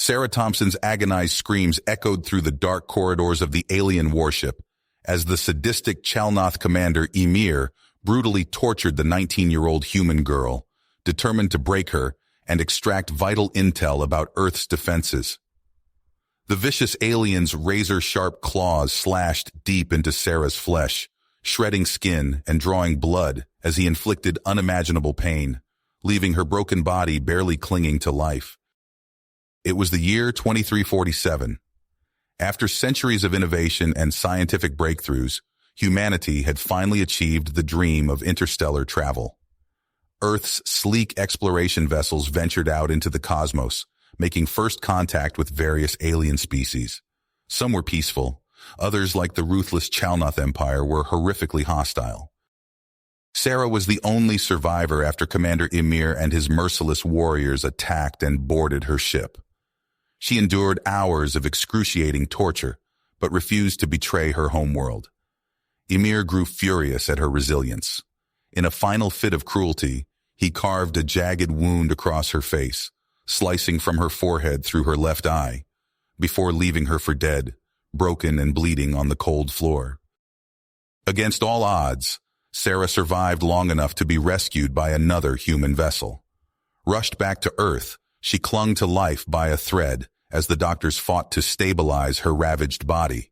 Sarah Thompson's agonized screams echoed through the dark corridors of the alien warship as the sadistic Chalnoth commander Ymir brutally tortured the 19-year-old human girl, determined to break her and extract vital intel about Earth's defenses. The vicious alien's razor-sharp claws slashed deep into Sarah's flesh, shredding skin and drawing blood as he inflicted unimaginable pain, leaving her broken body barely clinging to life. It was the year 2347. After centuries of innovation and scientific breakthroughs, humanity had finally achieved the dream of interstellar travel. Earth's sleek exploration vessels ventured out into the cosmos, making first contact with various alien species. Some were peaceful, others, like the ruthless Chalnoth Empire, were horrifically hostile. Sarah was the only survivor after Commander Ymir and his merciless warriors attacked and boarded her ship. She endured hours of excruciating torture, but refused to betray her homeworld. Ymir grew furious at her resilience. In a final fit of cruelty, he carved a jagged wound across her face, slicing from her forehead through her left eye, before leaving her for dead, broken and bleeding on the cold floor. Against all odds, Sarah survived long enough to be rescued by another human vessel. Rushed back to Earth, she clung to life by a thread as the doctors fought to stabilize her ravaged body.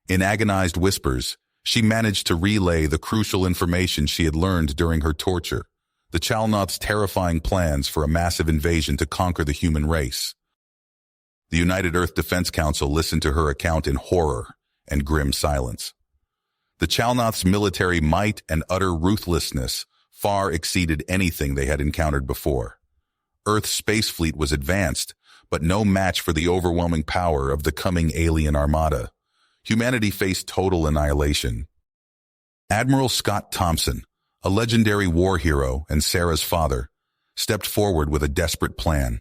In agonized whispers, she managed to relay the crucial information she had learned during her torture, the Chalnoth's terrifying plans for a massive invasion to conquer the human race. The United Earth Defense Council listened to her account in horror and grim silence. The Chalnoth's military might and utter ruthlessness far exceeded anything they had encountered before. Earth's space fleet was advanced, but no match for the overwhelming power of the coming alien armada. Humanity faced total annihilation. Admiral Scott Thompson, a legendary war hero and Sarah's father, stepped forward with a desperate plan.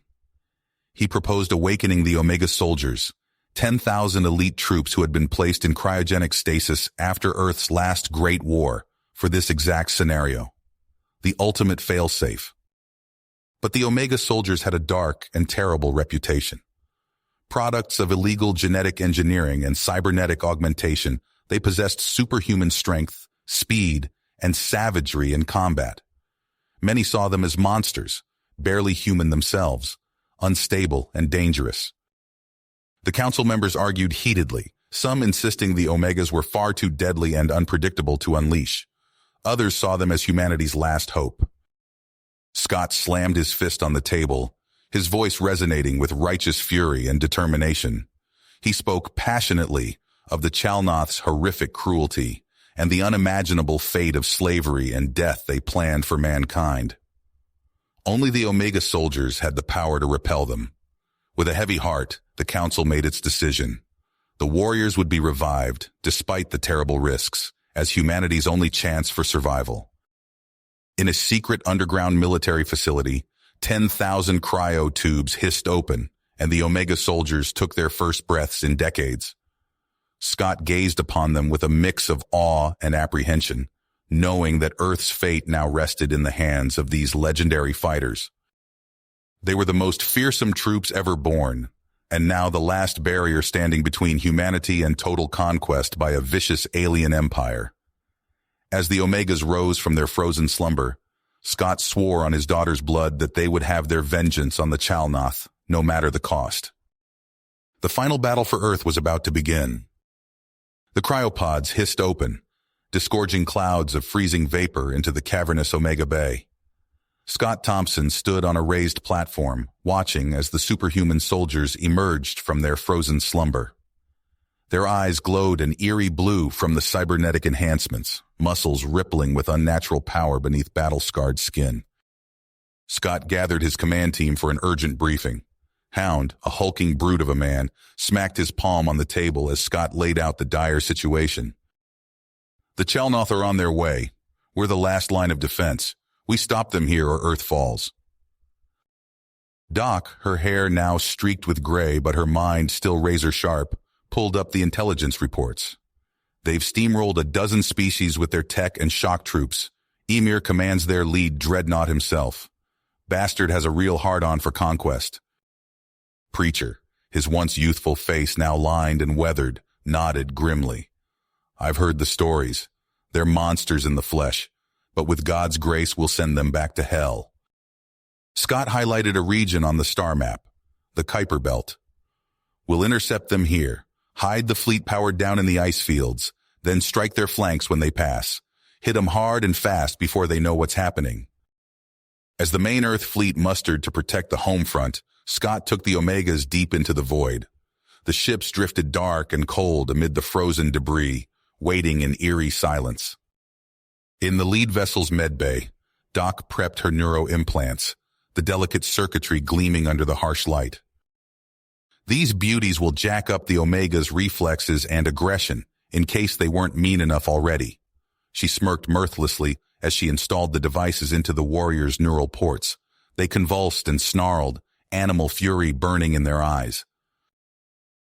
He proposed awakening the Omega soldiers, 10,000 elite troops who had been placed in cryogenic stasis after Earth's last Great War, for this exact scenario. The ultimate failsafe. But the Omega soldiers had a dark and terrible reputation. Products of illegal genetic engineering and cybernetic augmentation, they possessed superhuman strength, speed, and savagery in combat. Many saw them as monsters, barely human themselves, unstable and dangerous. The council members argued heatedly, some insisting the Omegas were far too deadly and unpredictable to unleash. Others saw them as humanity's last hope. Scott slammed his fist on the table, his voice resonating with righteous fury and determination. He spoke passionately of the Chalnoth's horrific cruelty and the unimaginable fate of slavery and death they planned for mankind. Only the Omega soldiers had the power to repel them. With a heavy heart, the council made its decision. The warriors would be revived, despite the terrible risks, as humanity's only chance for survival. In a secret underground military facility, 10,000 cryo tubes hissed open, and the Omega soldiers took their first breaths in decades. Scott gazed upon them with a mix of awe and apprehension, knowing that Earth's fate now rested in the hands of these legendary fighters. They were the most fearsome troops ever born, and now the last barrier standing between humanity and total conquest by a vicious alien empire. As the Omegas rose from their frozen slumber, Scott swore on his daughter's blood that they would have their vengeance on the Chalnoth, no matter the cost. The final battle for Earth was about to begin. The cryopods hissed open, disgorging clouds of freezing vapor into the cavernous Omega Bay. Scott Thompson stood on a raised platform, watching as the superhuman soldiers emerged from their frozen slumber. Their eyes glowed an eerie blue from the cybernetic enhancements, muscles rippling with unnatural power beneath battle-scarred skin. Scott gathered his command team for an urgent briefing. Hound, a hulking brute of a man, smacked his palm on the table as Scott laid out the dire situation. The Chalnoth are on their way. We're the last line of defense. We stop them here or Earth falls. Doc, her hair now streaked with gray but her mind still razor-sharp, pulled up the intelligence reports. They've steamrolled a dozen species with their tech and shock troops. Ymir commands their lead dreadnought himself. Bastard has a real hard-on for conquest. Preacher, His once youthful face now lined and weathered, nodded grimly. I've heard the stories. They're monsters in the flesh, but with God's grace we'll send them back to hell. Scott highlighted a region on the star map, the Kuiper Belt. We'll intercept them here, hide the fleet powered down in the ice fields, then strike their flanks when they pass. Hit them hard and fast before they know what's happening. As the main Earth fleet mustered to protect the home front, Scott took the Omegas deep into the void. The ships drifted dark and cold amid the frozen debris, waiting in eerie silence. In the lead vessel's medbay, Doc prepped her neuro-implants, the delicate circuitry gleaming under the harsh light. These beauties will jack up the Omega's reflexes and aggression, in case they weren't mean enough already. She smirked mirthlessly as she installed the devices into the warrior's neural ports. They convulsed and snarled, animal fury burning in their eyes.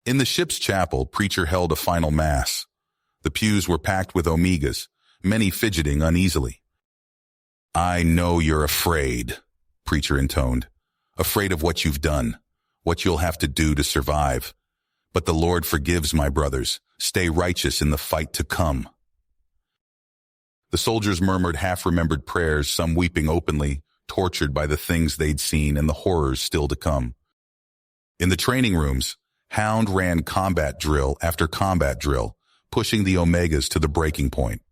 In the ship's chapel, Preacher held a final mass. The pews were packed with Omegas, many fidgeting uneasily. "I know you're afraid," Preacher intoned. "Afraid of what you've done, what you'll have to do to survive. But the Lord forgives, my brothers. Stay righteous in the fight to come." The soldiers murmured half-remembered prayers, some weeping openly, tortured by the things they'd seen and the horrors still to come. In the training rooms, Hound ran combat drill after combat drill, pushing the Omegas to the breaking point.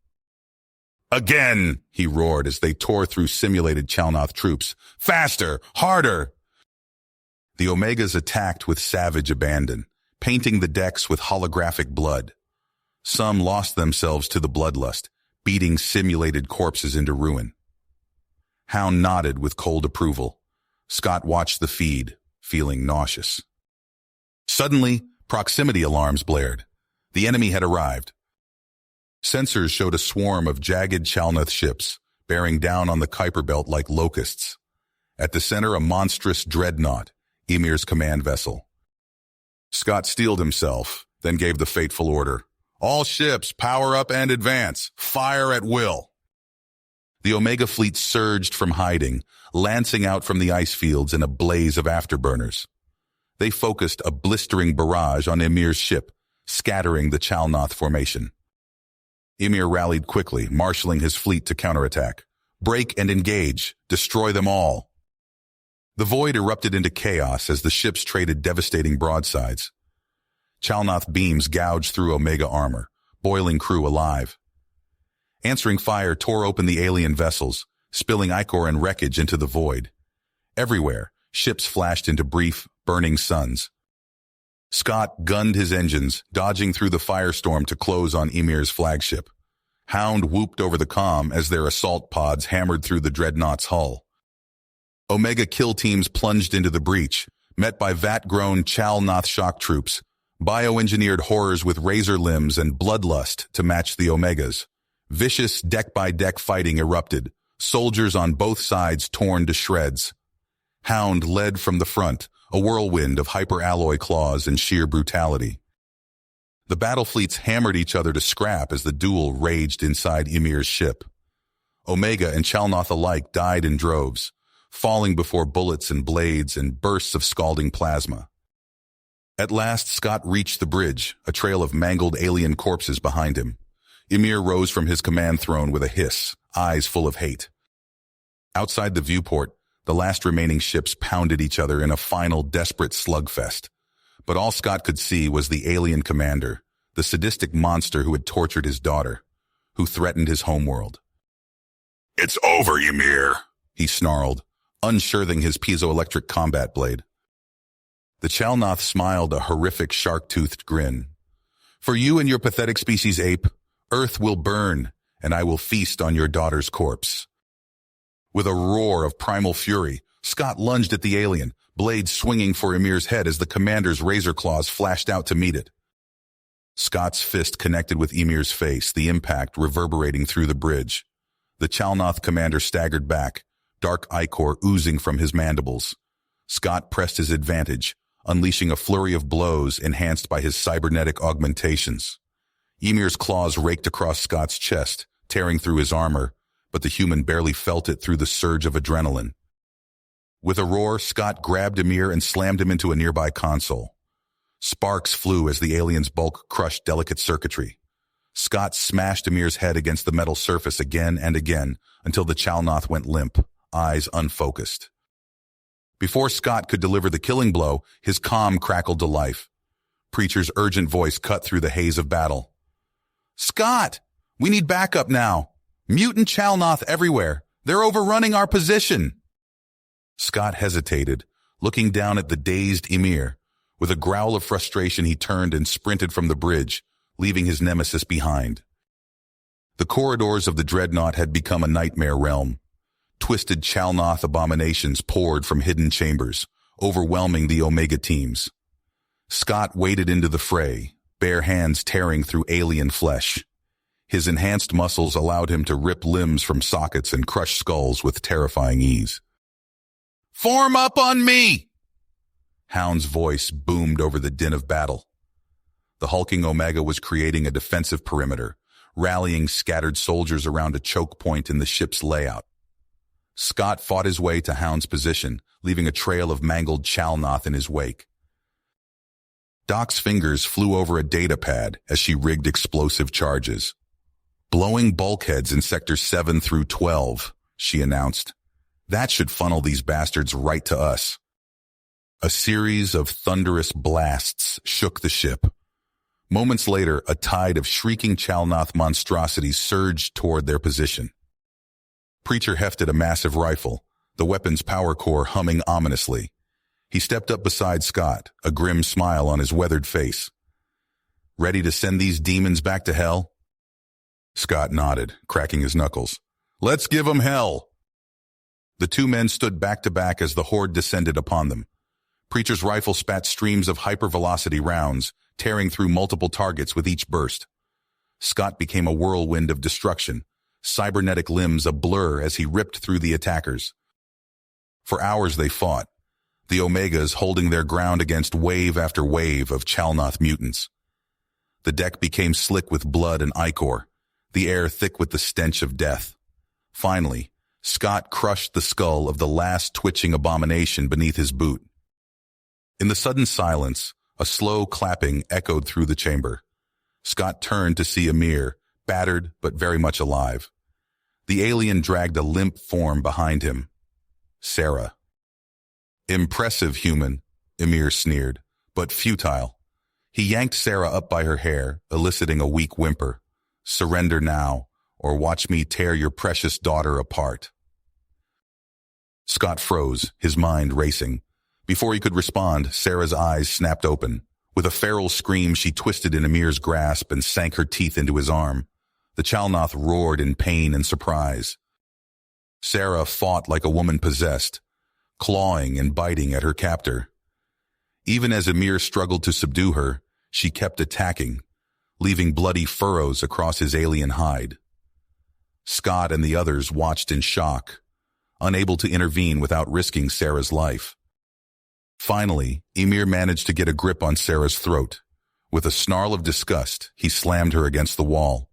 "Again!" he roared as they tore through simulated Chalnoth troops. "Faster! Harder!" The Omegas attacked with savage abandon, painting the decks with holographic blood. Some lost themselves to the bloodlust, beating simulated corpses into ruin. Hound nodded with cold approval. Scott watched the feed, feeling nauseous. Suddenly, proximity alarms blared. The enemy had arrived. Sensors showed a swarm of jagged Chalnoth ships, bearing down on the Kuiper Belt like locusts. At the center, a monstrous dreadnought, Ymir's command vessel. Scott steeled himself, then gave the fateful order. "All ships, power up and advance. Fire at will." The Omega fleet surged from hiding, lancing out from the ice fields in a blaze of afterburners. They focused a blistering barrage on Ymir's ship, scattering the Chalnoth formation. Ymir rallied quickly, marshaling his fleet to counterattack. "Break and engage. Destroy them all." The void erupted into chaos as the ships traded devastating broadsides. Chalnoth beams gouged through Omega armor, boiling crew alive. Answering fire tore open the alien vessels, spilling ichor and wreckage into the void. Everywhere, ships flashed into brief, burning suns. Scott gunned his engines, dodging through the firestorm to close on Ymir's flagship. Hound whooped over the comm as their assault pods hammered through the dreadnought's hull. Omega kill teams plunged into the breach, met by vat-grown Chalnoth shock troops, bioengineered horrors with razor limbs and bloodlust to match the Omegas. Vicious deck-by-deck fighting erupted, soldiers on both sides torn to shreds. Hound led from the front, a whirlwind of hyper-alloy claws and sheer brutality. The battle fleets hammered each other to scrap as the duel raged inside Ymir's ship. Omega and Chalnoth alike died in droves, falling before bullets and blades and bursts of scalding plasma. At last, Scott reached the bridge, a trail of mangled alien corpses behind him. Ymir rose from his command throne with a hiss, eyes full of hate. Outside the viewport, the last remaining ships pounded each other in a final desperate slugfest. But all Scott could see was the alien commander, the sadistic monster who had tortured his daughter, who threatened his homeworld. "It's over, Ymir," he snarled, unsheathing his piezoelectric combat blade. The Chalnoth smiled a horrific shark-toothed grin. "For you and your pathetic species, ape, Earth will burn, and I will feast on your daughter's corpse." With a roar of primal fury, Scott lunged at the alien, blade swinging for Ymir's head as the commander's razor claws flashed out to meet it. Scott's fist connected with Ymir's face, the impact reverberating through the bridge. The Chalnoth commander staggered back, dark ichor oozing from his mandibles. Scott pressed his advantage, unleashing a flurry of blows enhanced by his cybernetic augmentations. Ymir's claws raked across Scott's chest, tearing through his armor, but the human barely felt it through the surge of adrenaline. With a roar, Scott grabbed Ymir and slammed him into a nearby console. Sparks flew as the alien's bulk crushed delicate circuitry. Scott smashed Emir's head against the metal surface again and again until the Chalnoth went limp, eyes unfocused. Before Scott could deliver the killing blow, his comm crackled to life. Preacher's urgent voice cut through the haze of battle. "Scott! We need backup now! Mutant Chalnoth everywhere! They're overrunning our position!" Scott hesitated, looking down at the dazed Emir. With a growl of frustration, he turned and sprinted from the bridge, leaving his nemesis behind. The corridors of the dreadnought had become a nightmare realm. Twisted Chalnoth abominations poured from hidden chambers, overwhelming the Omega teams. Scott waded into the fray, bare hands tearing through alien flesh. His enhanced muscles allowed him to rip limbs from sockets and crush skulls with terrifying ease. "Form up on me!" Hound's voice boomed over the din of battle. The hulking Omega was creating a defensive perimeter, rallying scattered soldiers around a choke point in the ship's layout. Scott fought his way to Hound's position, leaving a trail of mangled Chalnoth in his wake. Doc's fingers flew over a data pad as she rigged explosive charges. "Blowing bulkheads in Sectors 7 through 12, she announced. "That should funnel these bastards right to us." A series of thunderous blasts shook the ship. Moments later, a tide of shrieking Chalnoth monstrosities surged toward their position. Preacher hefted a massive rifle, the weapon's power core humming ominously. He stepped up beside Scott, a grim smile on his weathered face. "Ready to send these demons back to hell?" Scott nodded, cracking his knuckles. "Let's give 'em hell!" The two men stood back to back as the horde descended upon them. Preacher's rifle spat streams of hypervelocity rounds, tearing through multiple targets with each burst. Scott became a whirlwind of destruction, cybernetic limbs a blur as he ripped through the attackers. For hours they fought, the Omegas holding their ground against wave after wave of Chalnoth mutants. The deck became slick with blood and ichor, the air thick with the stench of death. Finally, Scott crushed the skull of the last twitching abomination beneath his boot. In the sudden silence, a slow clapping echoed through the chamber. Scott turned to see Emir, battered but very much alive. The alien dragged a limp form behind him. Sarah. "Impressive human," Emir sneered, "but futile." He yanked Sarah up by her hair, eliciting a weak whimper. "Surrender now, or watch me tear your precious daughter apart." Scott froze, his mind racing. Before he could respond, Sarah's eyes snapped open. With a feral scream, she twisted in Emir's grasp and sank her teeth into his arm. The Chalnoth roared in pain and surprise. Sarah fought like a woman possessed, clawing and biting at her captor. Even as Emir struggled to subdue her, she kept attacking, leaving bloody furrows across his alien hide. Scott and the others watched in shock, unable to intervene without risking Sarah's life. Finally, Emir managed to get a grip on Sarah's throat. With a snarl of disgust, he slammed her against the wall.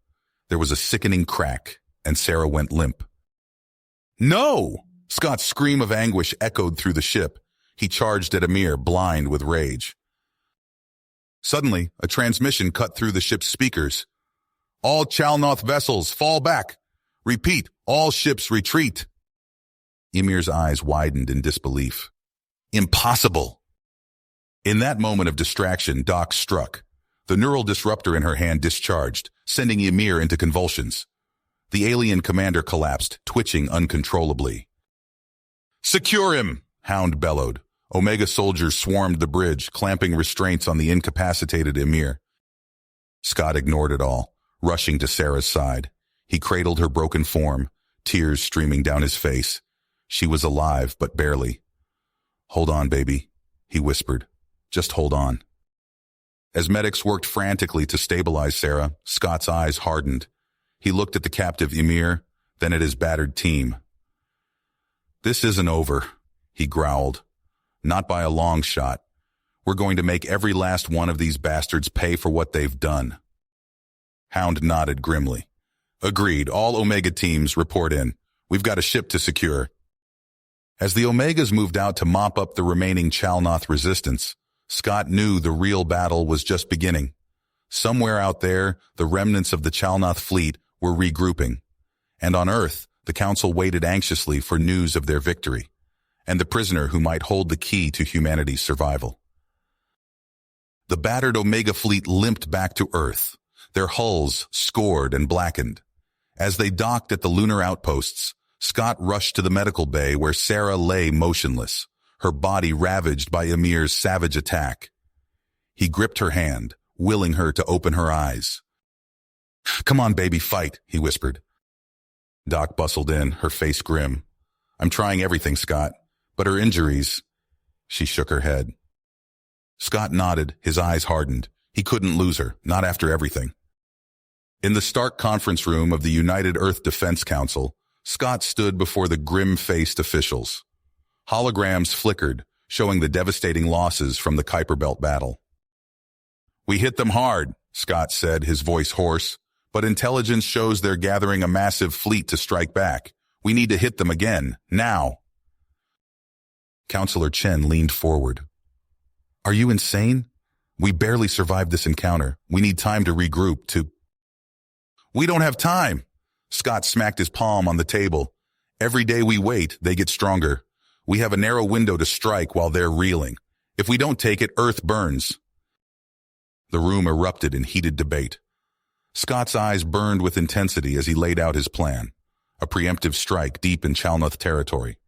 There was a sickening crack, and Sarah went limp. "No!" Scott's scream of anguish echoed through the ship. He charged at Emir, blind with rage. Suddenly, a transmission cut through the ship's speakers. "All Chalnoth vessels, fall back! Repeat, all ships retreat!" Emir's eyes widened in disbelief. "Impossible!" In that moment of distraction, Doc struck. The neural disruptor in her hand discharged, sending Emir into convulsions. The alien commander collapsed, twitching uncontrollably. "Secure him!" Hound bellowed. Omega soldiers swarmed the bridge, clamping restraints on the incapacitated Emir. Scott ignored it all, rushing to Sarah's side. He cradled her broken form, tears streaming down his face. She was alive, but barely. "Hold on, baby," he whispered. "Just hold on." As medics worked frantically to stabilize Sarah, Scott's eyes hardened. He looked at the captive Emir, then at his battered team. "This isn't over," he growled. "Not by a long shot. We're going to make every last one of these bastards pay for what they've done." Hound nodded grimly. "Agreed. All Omega teams report in. We've got a ship to secure." As the Omegas moved out to mop up the remaining Chalnoth resistance, Scott knew the real battle was just beginning. Somewhere out there, the remnants of the Chalnoth fleet were regrouping. And on Earth, the Council waited anxiously for news of their victory, and the prisoner who might hold the key to humanity's survival. The battered Omega fleet limped back to Earth, their hulls scored and blackened. As they docked at the lunar outposts, Scott rushed to the medical bay where Sarah lay motionless, her body ravaged by Ymir's savage attack. He gripped her hand, willing her to open her eyes. "Come on, baby, fight," he whispered. Doc bustled in, her face grim. "I'm trying everything, Scott, but her injuries..." She shook her head. Scott nodded, his eyes hardened. He couldn't lose her, not after everything. In the stark conference room of the United Earth Defense Council, Scott stood before the grim-faced officials. Holograms flickered, showing the devastating losses from the Kuiper Belt battle. "We hit them hard," Scott said, his voice hoarse, "but intelligence shows they're gathering a massive fleet to strike back. We need to hit them again, now." Counselor Chen leaned forward. "Are you insane? We barely survived this encounter. We need time to regroup, to..." "We don't have time." Scott smacked his palm on the table. "Every day we wait, they get stronger. We have a narrow window to strike while they're reeling. If we don't take it, Earth burns." The room erupted in heated debate. Scott's eyes burned with intensity as he laid out his plan, a preemptive strike deep in Chalnoth territory.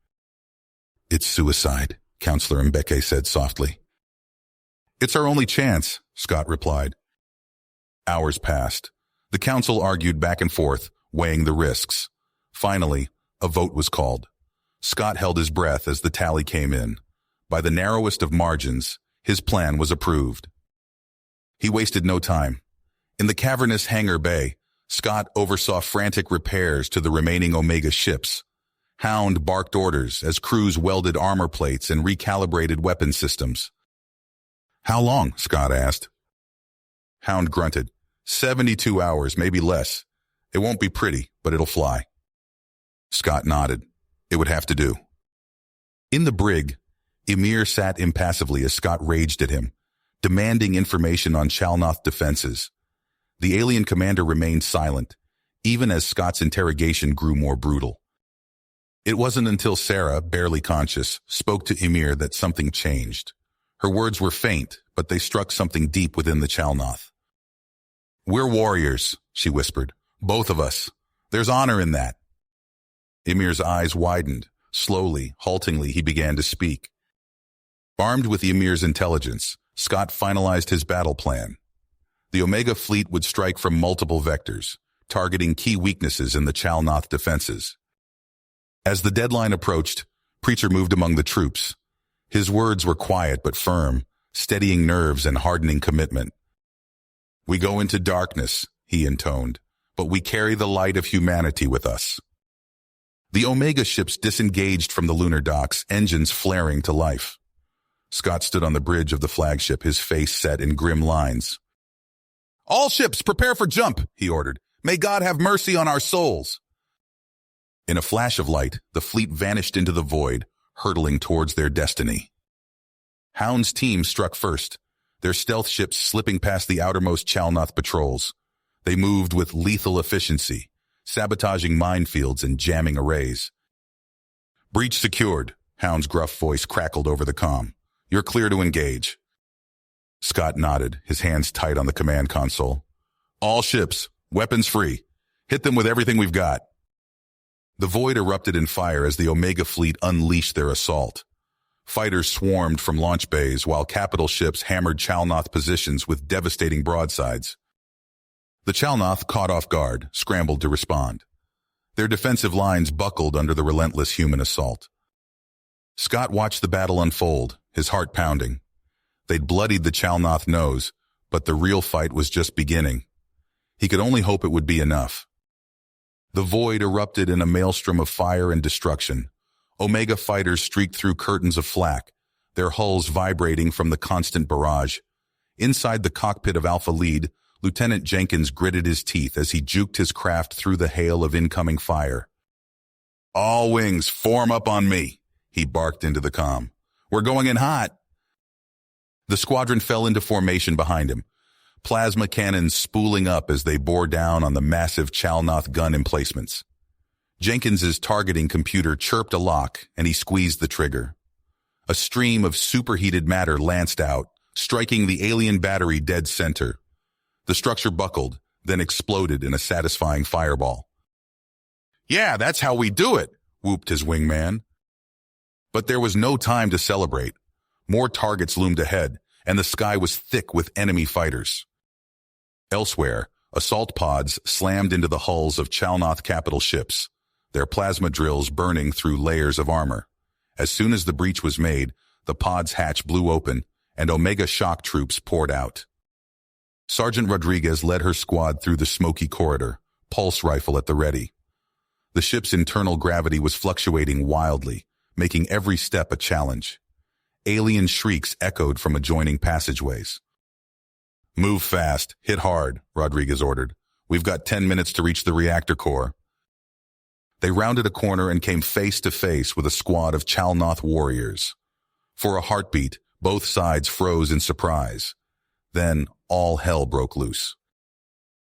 "It's suicide," Counselor Mbeke said softly. "It's our only chance," Scott replied. Hours passed. The council argued back and forth, weighing the risks. Finally, a vote was called. Scott held his breath as the tally came in. By the narrowest of margins, his plan was approved. He wasted no time. In the cavernous hangar bay, Scott oversaw frantic repairs to the remaining Omega ships. Hound barked orders as crews welded armor plates and recalibrated weapon systems. "How long?" Scott asked. Hound grunted. 72 hours, maybe less. It won't be pretty, but it'll fly. Scott nodded. It would have to do. In the brig, Ymir sat impassively as Scott raged at him, demanding information on Chalnoth defenses. The alien commander remained silent, even as Scott's interrogation grew more brutal. It wasn't until Sarah, barely conscious, spoke to Ymir that something changed. Her words were faint, but they struck something deep within the Chalnoth. "We're warriors," she whispered. "Both of us. There's honor in that." Ymir's eyes widened. Slowly, haltingly, he began to speak. Armed with Ymir's intelligence, Scott finalized his battle plan. The Omega fleet would strike from multiple vectors, targeting key weaknesses in the Chalnoth defenses. As the deadline approached, Preacher moved among the troops. His words were quiet but firm, steadying nerves and hardening commitment. "We go into darkness," he intoned, "but we carry the light of humanity with us." The Omega ships disengaged from the lunar docks, engines flaring to life. Scott stood on the bridge of the flagship, his face set in grim lines. "All ships, prepare for jump," he ordered. "May God have mercy on our souls." In a flash of light, the fleet vanished into the void, hurtling towards their destiny. Hound's team struck first, their stealth ships slipping past the outermost Chalnoth patrols. They moved with lethal efficiency, sabotaging minefields and jamming arrays. "Breach secured," Hound's gruff voice crackled over the comm. "You're clear to engage." Scott nodded, his hands tight on the command console. "All ships, weapons free. Hit them with everything we've got." The void erupted in fire as the Omega fleet unleashed their assault. Fighters swarmed from launch bays while capital ships hammered Chalnoth positions with devastating broadsides. The Chalnoth, caught off guard, scrambled to respond. Their defensive lines buckled under the relentless human assault. Scott watched the battle unfold, his heart pounding. They'd bloodied the Chalnoth nose, but the real fight was just beginning. He could only hope it would be enough. The void erupted in a maelstrom of fire and destruction. Omega fighters streaked through curtains of flak, their hulls vibrating from the constant barrage. Inside the cockpit of Alpha Lead, Lieutenant Jenkins gritted his teeth as he juked his craft through the hail of incoming fire. "All wings, form up on me," he barked into the comm. "We're going in hot." The squadron fell into formation behind him, plasma cannons spooling up as they bore down on the massive Chalnoth gun emplacements. Jenkins's targeting computer chirped a lock, and he squeezed the trigger. A stream of superheated matter lanced out, striking the alien battery dead center. The structure buckled, then exploded in a satisfying fireball. "Yeah, that's how we do it," whooped his wingman. But there was no time to celebrate. More targets loomed ahead, and the sky was thick with enemy fighters. Elsewhere, assault pods slammed into the hulls of Chalnoth capital ships, their plasma drills burning through layers of armor. As soon as the breach was made, the pod's hatch blew open, and Omega shock troops poured out. Sergeant Rodriguez led her squad through the smoky corridor, pulse rifle at the ready. The ship's internal gravity was fluctuating wildly, making every step a challenge. Alien shrieks echoed from adjoining passageways. "Move fast, hit hard," Rodriguez ordered. "We've got 10 minutes to reach the reactor core." They rounded a corner and came face to face with a squad of Chalnoth warriors. For a heartbeat, both sides froze in surprise. Then all hell broke loose.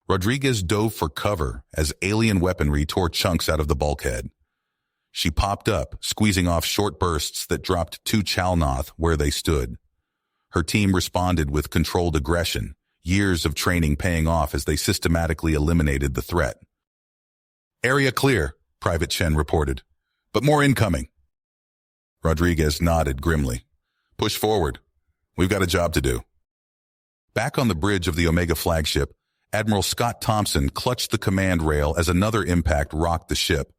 Rodriguez dove for cover as alien weaponry tore chunks out of the bulkhead. She popped up, squeezing off short bursts that dropped 2 Chalnoth where they stood. Her team responded with controlled aggression, years of training paying off as they systematically eliminated the threat. "Area clear," Private Chen reported. "But more incoming." Rodriguez nodded grimly. "Push forward. We've got a job to do." Back on the bridge of the Omega flagship, Admiral Scott Thompson clutched the command rail as another impact rocked the ship.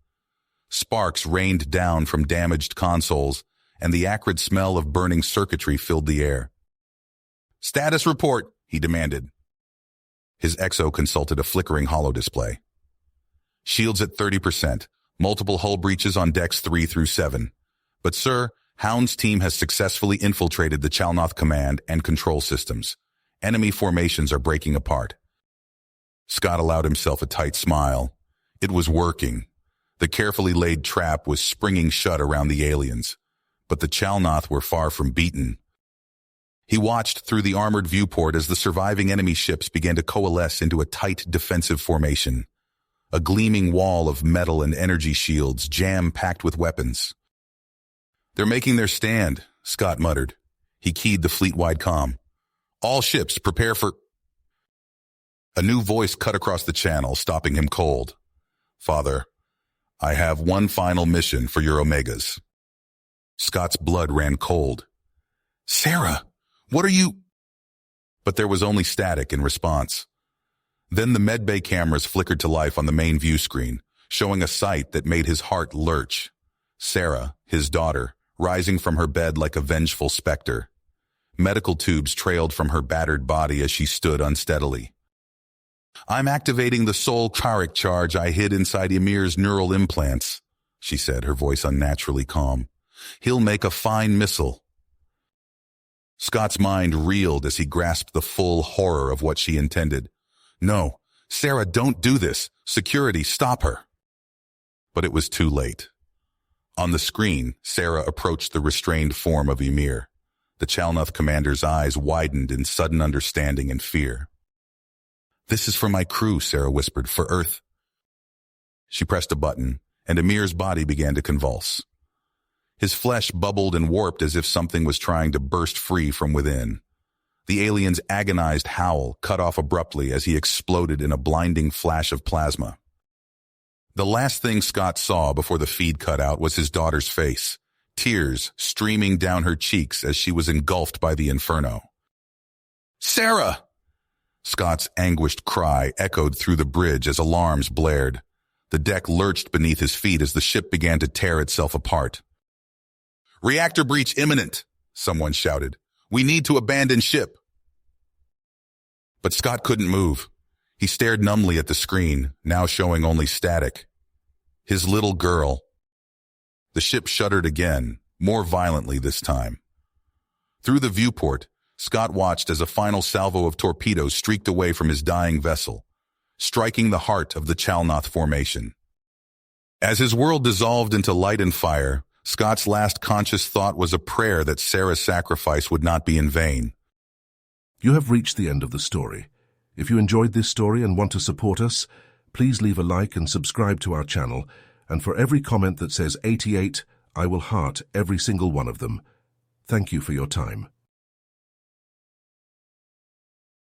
Sparks rained down from damaged consoles, and the acrid smell of burning circuitry filled the air. "Status report," he demanded. His XO consulted a flickering holodisplay. "Shields at 30%, multiple hull breaches on decks 3 through 7. But sir, Hound's team has successfully infiltrated the Chalnoth command and control systems. Enemy formations are breaking apart." Scott allowed himself a tight smile. It was working. The carefully laid trap was springing shut around the aliens, but the Chalnoth were far from beaten. He watched through the armored viewport as the surviving enemy ships began to coalesce into a tight defensive formation. A gleaming wall of metal and energy shields jam-packed with weapons. "They're making their stand," Scott muttered. He keyed the fleet-wide comm. "All ships, prepare for—" A new voice cut across the channel, stopping him cold. "Father, I have one final mission for your Omegas." Scott's blood ran cold. "Sarah, what are you—" But there was only static in response. Then the medbay cameras flickered to life on the main view screen, showing a sight that made his heart lurch. Sarah, his daughter, rising from her bed like a vengeful specter. Medical tubes trailed from her battered body as she stood unsteadily. "I'm activating the soul Karik charge I hid inside Emir's neural implants," she said, her voice unnaturally calm. "He'll make a fine missile." Scott's mind reeled as he grasped the full horror of what she intended. "No, Sarah, don't do this. Security, stop her." But it was too late. On the screen, Sarah approached the restrained form of Emir. The Chalnoth commander's eyes widened in sudden understanding and fear. "This is for my crew," Sarah whispered, "for Earth." She pressed a button, and Emir's body began to convulse. His flesh bubbled and warped as if something was trying to burst free from within. The alien's agonized howl cut off abruptly as he exploded in a blinding flash of plasma. The last thing Scott saw before the feed cut out was his daughter's face, tears streaming down her cheeks as she was engulfed by the inferno. "Sarah!" Scott's anguished cry echoed through the bridge as alarms blared. The deck lurched beneath his feet as the ship began to tear itself apart. "Reactor breach imminent," someone shouted. "We need to abandon ship." But Scott couldn't move. He stared numbly at the screen, now showing only static. His little girl. The ship shuddered again, more violently this time. Through the viewport, Scott watched as a final salvo of torpedoes streaked away from his dying vessel, striking the heart of the Chalnoth formation. As his world dissolved into light and fire, Scott's last conscious thought was a prayer that Sarah's sacrifice would not be in vain. You have reached the end of the story. If you enjoyed this story and want to support us, please leave a like and subscribe to our channel, and for every comment that says 88, I will heart every single one of them. Thank you for your time.